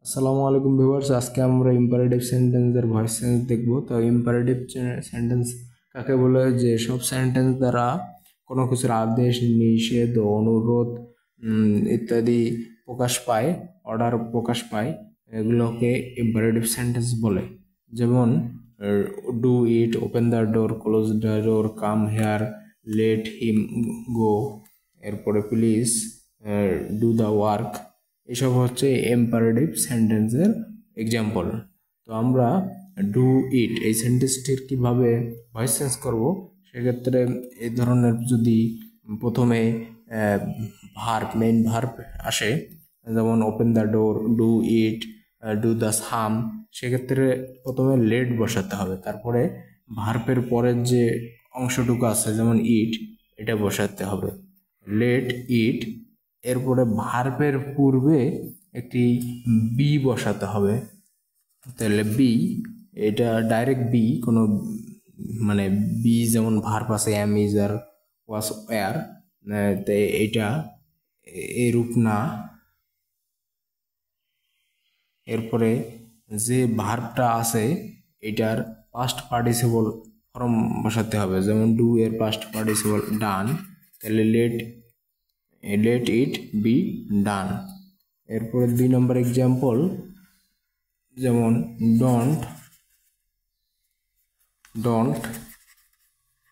আসসালামু আলাইকুম ভিউয়ার্স, আজকে আমরা ইম্পারেটিভ সেন্টেন্সের ভয়েস চেঞ্জ দেখব। তো ইম্পারেটিভ সেন্টেন্স কাকে বলে? যে সব সেন্টেন্স দ্বারা কোনো কিছুর আদেশ, নিষেধ, অনুরোধ ইত্যাদি প্রকাশ পায়, অর্ডার প্রকাশ পায়, এগুলোকে ইম্পারেটিভ সেন্টেন্স বলে। যেমন do it, open the door, close the door, come here, let him go, এরপরে প্লিজ ডু দ্য ওয়ার্ক। এসব হচ্ছে ইম্পারেটিভ সেন্টেন্সের এক্সাম্পল। তো আমরা ডু ইট এই সেন্টেন্সটির কিভাবে ভয়েস চেঞ্জ করব, সেক্ষেত্রে এই ধরনের যদি প্রথমে মেইন ভার্ব আসে, যেমন open the door, do it, do the same, সেক্ষেত্রে প্রথমে লেট বসাতে হবে, তারপরে ভার্বের পরের যে অংশটুকু আছে যেমন ইট, এটা বসাতে হবে, লেট ইট। এরপরে ভার্বের পূর্বে একটি বি বসাতে হবে, তাহলে বি, এটা ডাইরেক্ট বি, কোনো মানে বি যেমন ভার্ব আছে am, is, are, was, were, তো এটা এরূপ না। এরপরে যে ভার্বটা আছে এটার পাস্ট পার্টিসিপল ফর্ম বসাতে হবে, যেমন ডু এর পাস্ট পার্টিসিপল ডান, তাহলে লেট ইট বি ডান। এরপরে 2 নম্বর এক্সাম্পল, যেমন ডোন্ট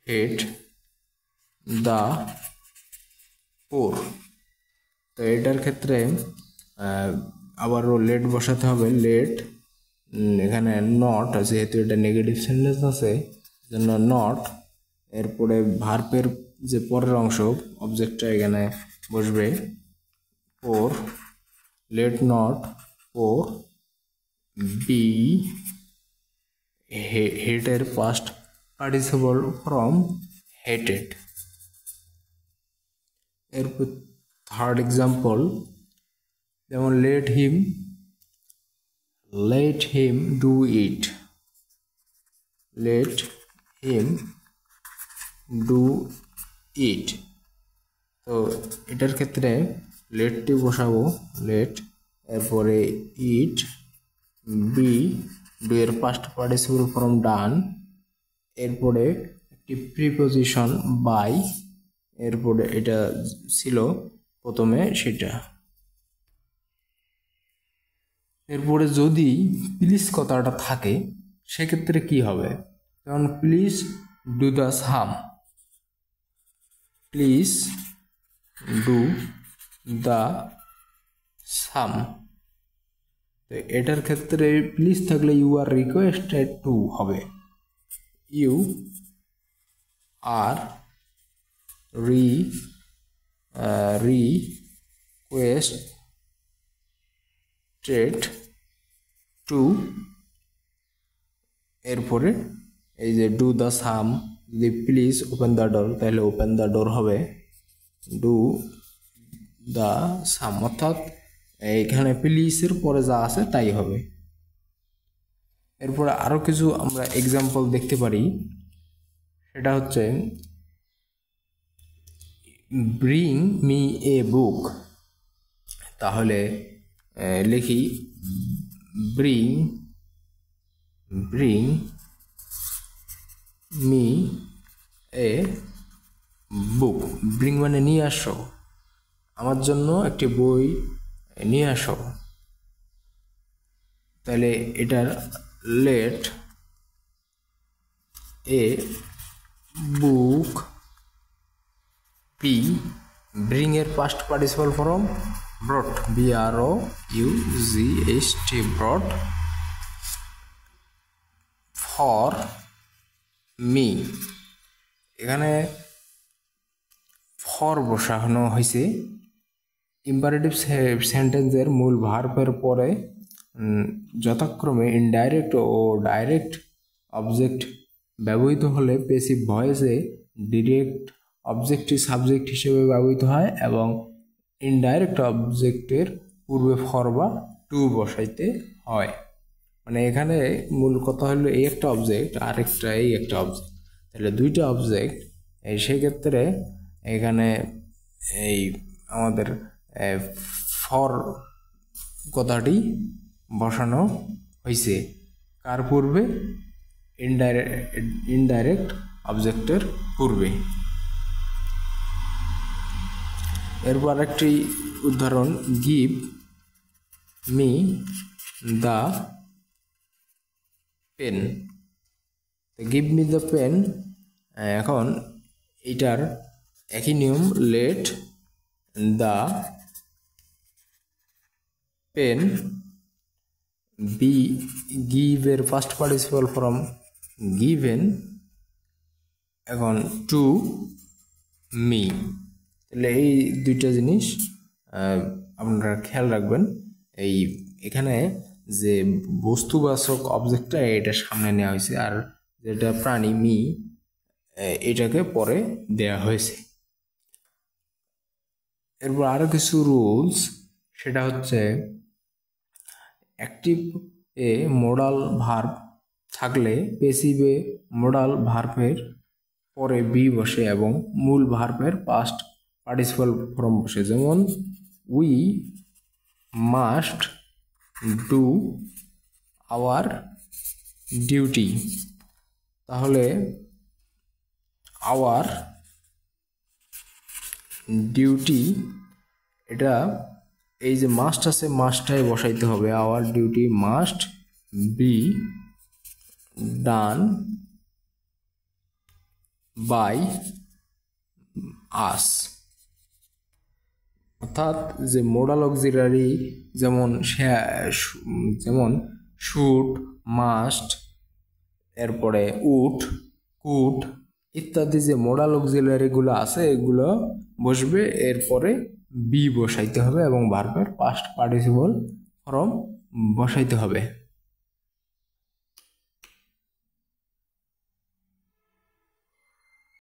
হেট দ্য পোর। তো এটার ক্ষেত্রে আবারও লেট বসাতে হবে, লেট, এখানে নট, যেহেতু এটা নেগেটিভ সেন্টেন্স আছে জন্য নট। এরপরে ভার্বের যে পরের অংশ অবজেক্টটা এখানে বসবে, pour, let not pour be হেটের পাস্ট পার্টিসিপল ফ্রম হেটেড। এরপর থার্ড এক্সাম্পল, যেমন let him do it, let him do it. তো এটার ক্ষেত্রে লেটটি বসাবো, লেট, এরপরে ইট, বি, ডু এর পাস্ট পার্টিসিপল ফর্ম ডান, এরপরে একটি প্রিপোজিশন বাই, এরপরে এটা ছিল প্রথমে সেটা। এরপরে যদি প্লিজ কথাটা থাকে সেক্ষেত্রে কি হবে? যেমন please do the same, please do the same. তো এটার ক্ষেত্রে প্লিজ থাকলে ইউ আর রিকোয়েস্টেড টু হবে, ইউ আর রিকোয়েস্টেড টু। এরপরে এই যে ডু দ্য সাম, যদি প্লিজ ওপেন দ্য ডোর তাহলে ওপেন দ্য ডোর হবে, ডু দ্য সাম, অর্থাৎ এইখানে প্লিজের পরে যা আছে তাই হবে। এরপরে আরও কিছু আমরা এক্সাম্পল দেখতে পারি, সেটা হচ্ছে ব্রিং মি এ বুক। তাহলে লিখি bring me a book. Bring মানে নিয়ে আসো, আমার জন্য একটি বই নিয়ে আসো। তাহলে এটার let a book B, bring এর past participle form ব্রট, BROUGHT, ব্রট, for me. এখানে ফর বসানো হয়েছে। ইম্পারেটিভ সেন্টেন্সের মূল ভার্বের পরে যথাক্রমে ইনডাইরেক্ট ও ডাইরেক্ট অবজেক্ট ব্যবহৃত হলে প্যাসিভ ভয়েসে ডিরেক্ট অবজেক্টটি সাবজেক্ট হিসেবে ব্যবহৃত হয় এবং ইনডাইরেক্ট অবজেক্টের পূর্বে ফর বা টু বসাইতে হয়। মানে এখানে মূল কথা হলো এই একটা অবজেক্ট আর এই একটা অবজেক্ট, তাহলে দুইটা অবজেক্ট, সেক্ষেত্রে এখানে এই আমাদের ফর কথাটি বসানো হয়েছে কার পূর্বে ইনডাইরেক্ট অবজেক্টের পূর্বে। এরপর একটি উদাহরণ, give me the pen. Give me the pen, এখন এটার একই নিয়ম, লেট দ্য পেন বি গিভের ফার্স্ট পার্টিসিপাল ফর্ম গিভেন, এখন টু মি। তাহলে এই দুইটা জিনিস আপনারা খেয়াল রাখবেন। এখানে যে বস্তুবাচক অবজেক্টটা এটা সামনে নেওয়া হয়েছে, আর যেটা প্রাণী মি এটাকে পরে দেয়া হয়েছে। এরপর আরো কিছু রুলস, সেটা হচ্ছে অ্যাক্টিভ এ মোডাল ভার্ব থাকলে পেসিভে মোডাল ভার্বের পরে বি বসে এবং মূল ভার্বের পাস্ট পার্টিসিপাল ফর্ম বসে। যেমন we must do our duty, তাহলে আওয়ার ডিউটি, এটা এই যে মাস্ট আছে মাস্টটাই বসাইতে হবে। Our duty must be done by us. অর্থাৎ যে মোডাল অক্সিলারি যেমন শুড, মাস্ট, এরপরে উড, কুড ইত্যাদি যে মোডাল অক্সিলারিগুলো আছে এগুলো বসবে, এরপরে বি বসাইতে হবে এবং ভার্বের পাস্ট পার্টিসিপল ফর্ম বসাইতে হবে।